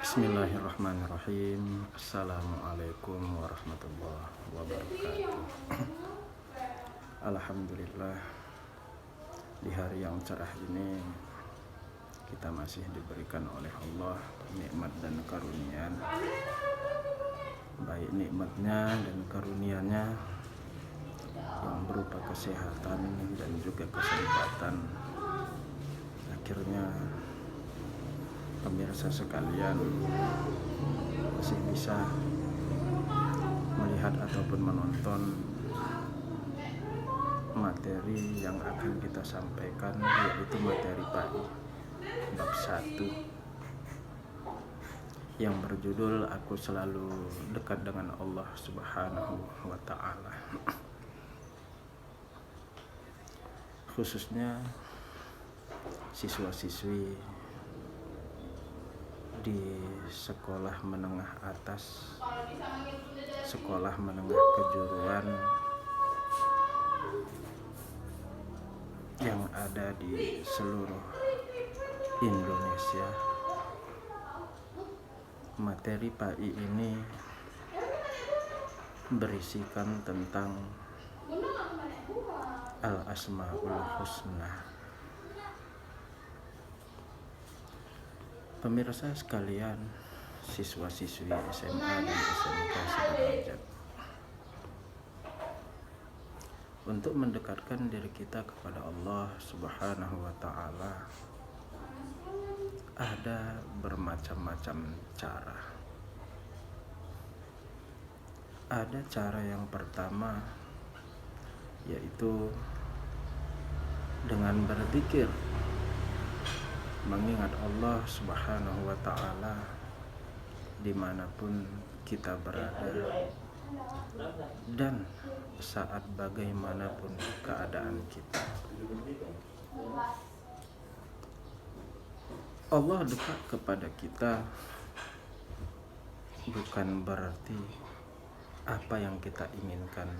Bismillahirrahmanirrahim. Assalamualaikum warahmatullahi wabarakatuh. Alhamdulillah, di hari yang cerah ini kita masih diberikan oleh Allah nikmat dan karunia. Baik nikmatnya dan karunia-Nya yang berupa kesehatan dan juga kesempatan. Akhirnya pemirsa sekalian masih bisa melihat ataupun menonton materi yang akan kita sampaikan, yaitu materi PAI bab 1 yang berjudul Aku Selalu Dekat Dengan Allah Subhanahu wa Ta'ala. Khususnya siswa-siswi di sekolah menengah atas, sekolah menengah kejuruan yang ada di seluruh Indonesia. Materi PAI ini berisikan tentang Al-Asmaul Husna. Pemirsa sekalian, siswa-siswi SMA dan SMK sederajat, untuk mendekatkan diri kita kepada Allah Subhanahu wa Ta'ala ada bermacam-macam cara. Ada cara yang pertama, yaitu dengan berzikir, mengingat Allah Subhanahu wa Ta'ala dimanapun kita berada dan saat bagaimanapun keadaan kita. Allah dekat kepada kita bukan berarti apa yang kita inginkan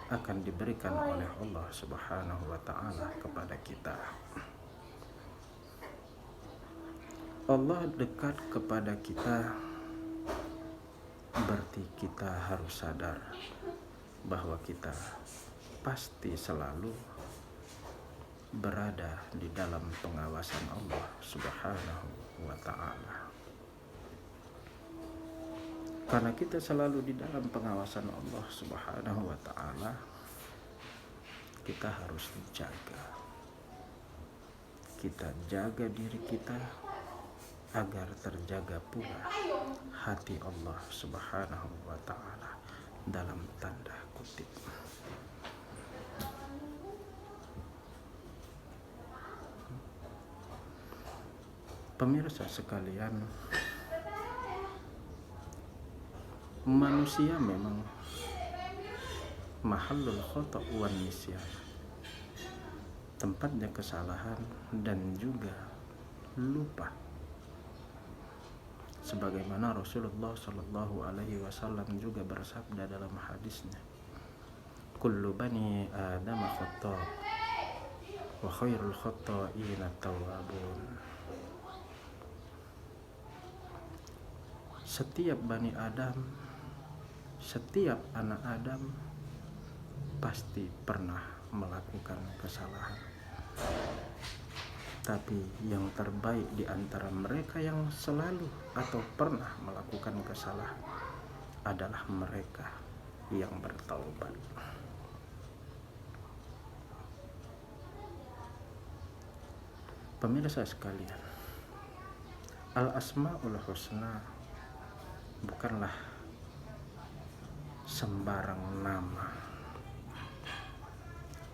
akan diberikan oleh Allah Subhanahu wa Ta'ala kepada kita. Allah dekat kepada kita berarti kita harus sadar bahwa kita pasti selalu berada di dalam pengawasan Allah Subhanahu wa Ta'ala. Karena kita selalu di dalam pengawasan Allah Subhanahu wa Ta'ala, kita harus dijaga. Kita jaga diri kita agar terjaga pula hati Allah Subhanahu wa Ta'ala dalam tanda kutip. Pemirsa sekalian, manusia memang mahallul khata' wan nisyan, tempatnya kesalahan dan juga lupa. Sebagaimana Rasulullah Shallallahu Alaihi Wasallam juga bersabda dalam hadisnya, kullu bani Adam khattab wa khairul khatta'ina tawwabun. Setiap bani Adam, setiap anak Adam pasti pernah melakukan kesalahan. Tapi yang terbaik di antara mereka yang selalu atau pernah melakukan kesalahan adalah mereka yang bertaubat. Pemirsa sekalian, Al-Asmaul Husna bukanlah sembarang nama.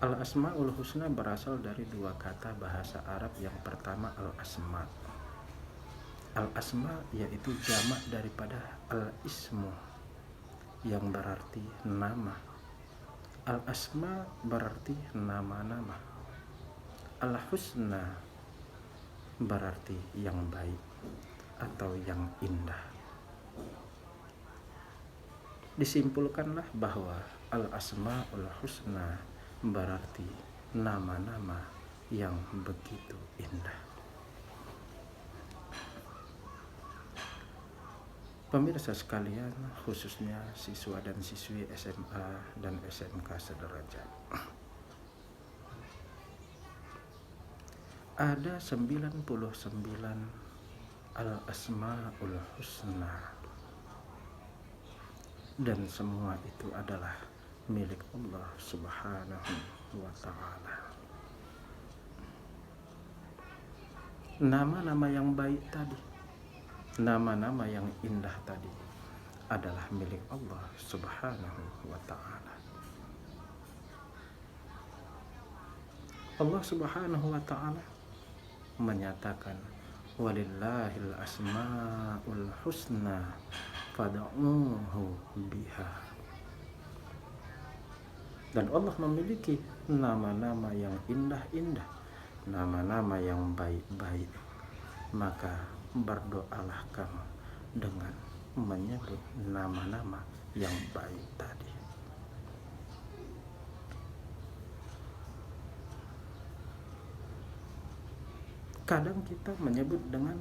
Al-Asmaul Husna berasal dari dua kata bahasa Arab. Yang pertama al-asma. Al-asma yaitu jamak daripada al-ismu yang berarti nama. Al-asma berarti nama-nama. Al-husna berarti yang baik atau yang indah. Disimpulkanlah bahwa al-asmaul husna berarti nama-nama yang begitu indah. Pemirsa sekalian, khususnya siswa dan siswi SMA dan SMK sederajat. Ada 99 al-asma'ul husna, dan semua itu adalah milik Allah Subhanahu wa ta'ala. Nama-nama yang baik tadi, nama-nama yang indah tadi adalah milik Allah Subhanahu wa ta'ala. Allah Subhanahu wa ta'ala menyatakan, walillahil asma'ul husna fad'uhu biha. Dan Allah memiliki nama-nama yang indah-indah, nama-nama yang baik-baik. Maka berdoalah kamu dengan menyebut nama-nama yang baik tadi. Kadang kita menyebut dengan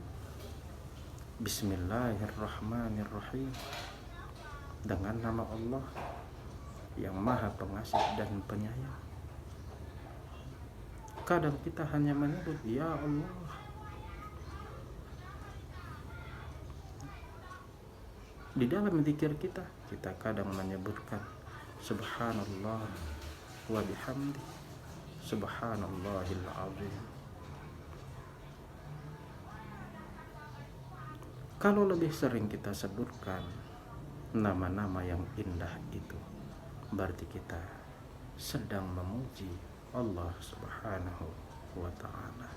Bismillahirrahmanirrahim, dengan nama Allah yang Maha Pengasih dan Penyayang. Kadang kita hanya menyebut Ya Allah. Di dalam zikir kita kadang menyebutkan Subhanallah wa bihamdi, Subhanallahil azim. Kalau lebih sering kita sebutkan nama-nama yang indah itu, berarti kita sedang memuji Allah Subhanahu wa ta'ala.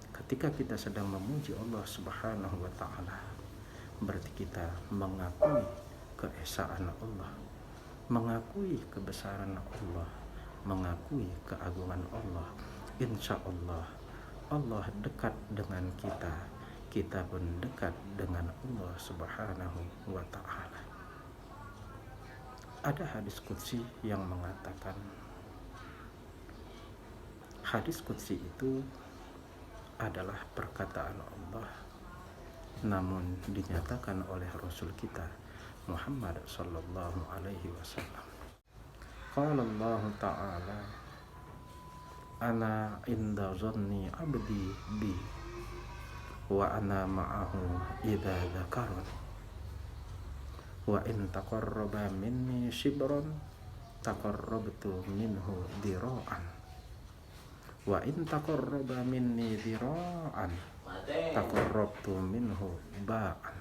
Ketika kita sedang memuji Allah Subhanahu wa ta'ala, berarti kita mengakui keesaan Allah, mengakui kebesaran Allah, mengakui keagungan Allah. Insya Allah, Allah dekat dengan kita, kita pun dekat dengan Allah Subhanahu wa ta'ala. Ada hadis qudsi yang mengatakan, hadis qudsi itu adalah perkataan Allah, namun dinyatakan oleh Rasul kita Muhammad sallallahu alaihi wasallam. Qala Allah ta'ala, ana inda zanni abdi bi wa ana ma'ahu idza dzakarani wa in taqarraba minni shibran taqarrabtu minhu dira'an wa in taqarraba minni dira'an taqarrabtu minhu ba'an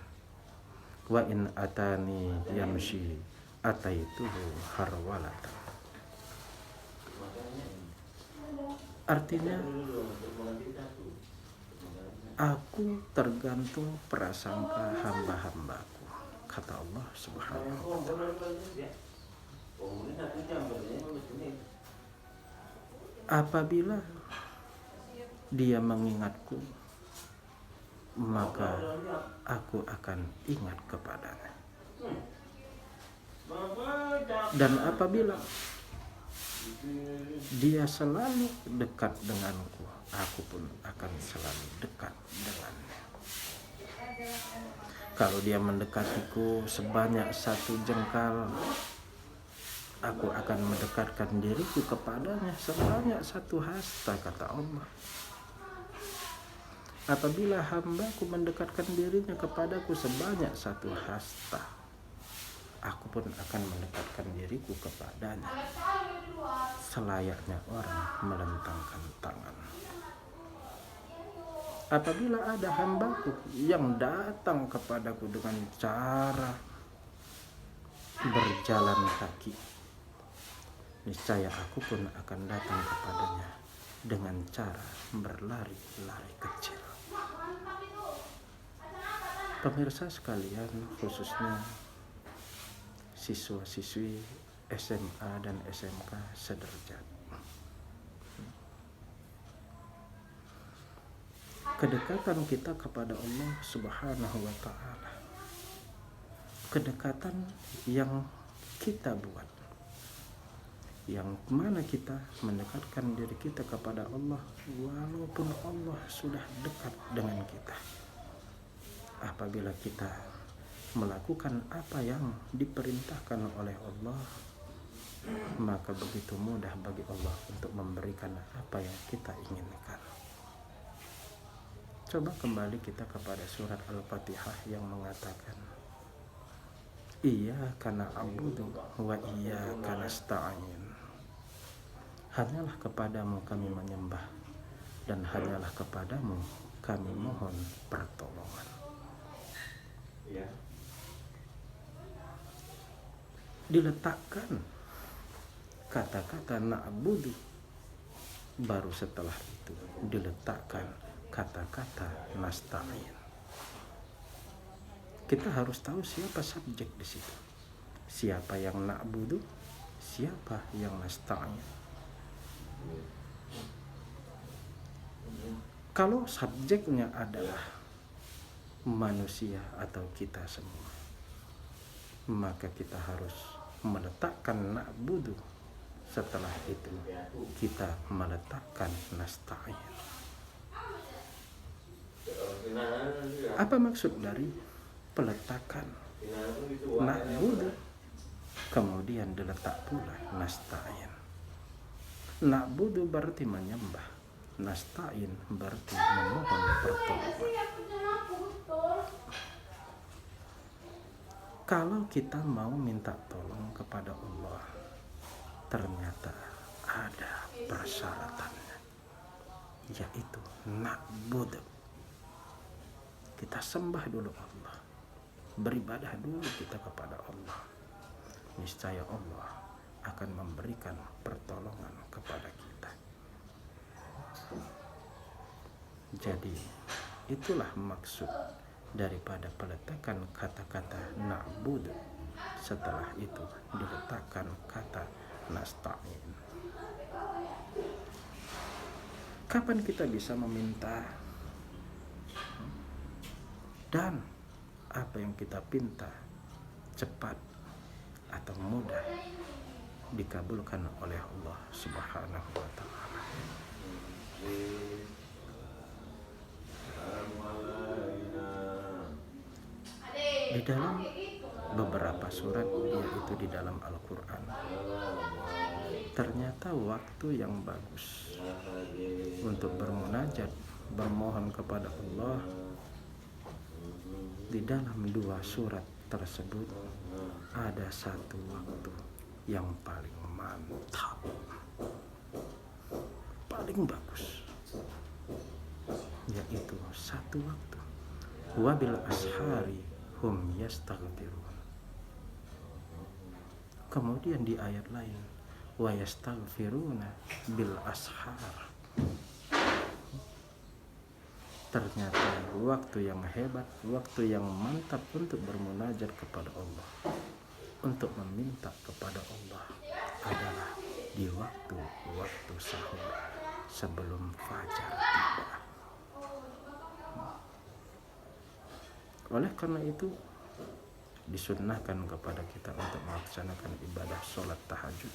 wa in atani yamshi ataituhu harwalatan. Artinya, aku tergantung prasangka hamba-hambaku, kata Allah Subhanahu wa ta'ala. Apabila dia mengingatku, maka aku akan ingat kepadanya. Dan apabila dia selalu dekat denganku, aku pun akan selalu dekat dengannya. Kalau dia mendekatiku sebanyak 1 jengkal, aku akan mendekatkan diriku kepadanya sebanyak 1 hasta, kata Allah. Apabila hambaku mendekatkan dirinya kepadaku sebanyak 1 hasta, aku pun akan mendekatkan diriku kepadanya selayaknya orang melentangkan tangan. Apabila ada hambaku yang datang kepadaku dengan cara berjalan kaki, niscaya aku pun akan datang kepadanya dengan cara berlari-lari kecil. Pemirsa sekalian, khususnya siswa-siswi SMA dan SMK sederajat, kedekatan kita kepada Allah Subhanahu wa ta'ala, kedekatan yang kita buat, yang mana kita mendekatkan diri kita kepada Allah walaupun Allah sudah dekat dengan kita. Apabila kita melakukan apa yang diperintahkan oleh Allah, maka begitu mudah bagi Allah untuk memberikan apa yang kita inginkan. Coba kembali kita kepada surat Al-Fatihah yang mengatakan, Iyyaka na'budu wa iyyaka nasta'in. Hanyalah kepadamu kami menyembah dan hanyalah kepadamu kami mohon pertolongan. Diletakkan kata-kata na'budu, baru setelah itu diletakkan kata-kata nasta'in. Kita harus tahu siapa subjek di situ. Siapa yang na'budu, siapa yang nasta'in. Kalau subjeknya adalah manusia atau kita semua, maka kita harus meletakkan na'budu. Setelah itu kita meletakkan nasta'in. Apa maksud dari peletakan na'budu kemudian diletak pula nasta'in? Na'budu berarti menyembah, nasta'in berarti memohon pertolongan. Kalau kita mau minta tolong kepada Allah, ternyata ada persyaratannya, yaitu na'budu. Kita sembah dulu Allah, beribadah dulu kita kepada Allah. Niscaya Allah akan memberikan pertolongan kepada kita. Jadi itulah maksud daripada peletakan kata-kata na'budu. Setelah itu diletakkan kata nasta'in. Kapan kita bisa meminta dan apa yang kita pinta cepat atau mudah dikabulkan oleh Allah Subhanahu wa ta'ala. Di dalam beberapa surat, yaitu di dalam Al-Quran, ternyata waktu yang bagus untuk bermunajat, bermohon kepada Allah, di dalam 2 surat tersebut ada satu waktu yang paling mantap, paling bagus, yaitu satu waktu wabil ashari hum yastaghfirun. Kemudian di ayat lain wa yastaghfiruna bil ashar. Ternyata waktu yang hebat, waktu yang mantap untuk bermunajat kepada Allah, untuk meminta kepada Allah adalah di waktu sahur sebelum fajar tiba. Oleh karena itu disunnahkan kepada kita untuk melaksanakan ibadah sholat tahajud.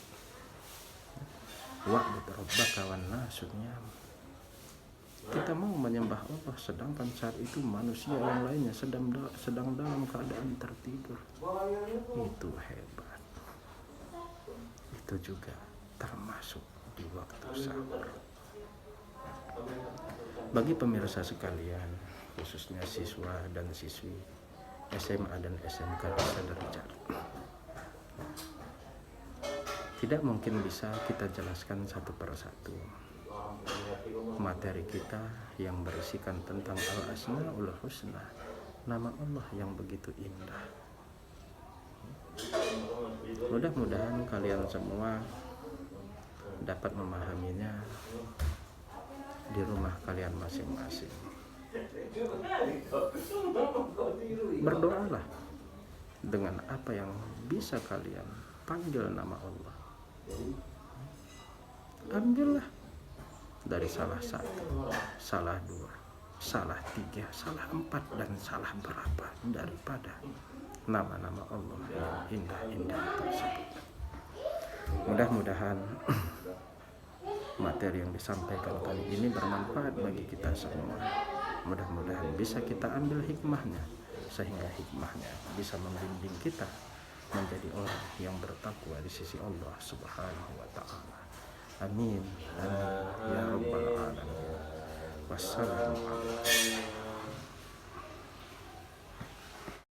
Wa'bud rabbaka wan nasu niyam. Kita mau menyembah Allah sedangkan saat itu manusia yang lainnya sedang dalam keadaan tertidur. Itu hebat. Itu juga termasuk di waktu sahur. Bagi pemirsa sekalian, khususnya siswa dan siswi SMA dan SMK sederajat, tidak mungkin bisa kita jelaskan satu persatu materi kita yang berisikan tentang Al-Asmaul Husna, nama Allah yang begitu indah. Mudah-mudahan kalian semua dapat memahaminya di rumah kalian masing-masing. Berdoalah dengan apa yang bisa kalian panggil nama Allah. Ambillah dari salah 1, salah 2, salah 3, salah 4, dan salah berapa daripada nama-nama Allah yang indah-indah tersebut. Mudah-mudahan materi yang disampaikan kali ini bermanfaat bagi kita semua. Mudah-mudahan bisa kita ambil hikmahnya sehingga hikmahnya bisa membimbing kita menjadi orang yang bertakwa di sisi Allah Subhanahu wa taala. Amin. Amin ya rabbal alamin. Wassalamualaikum.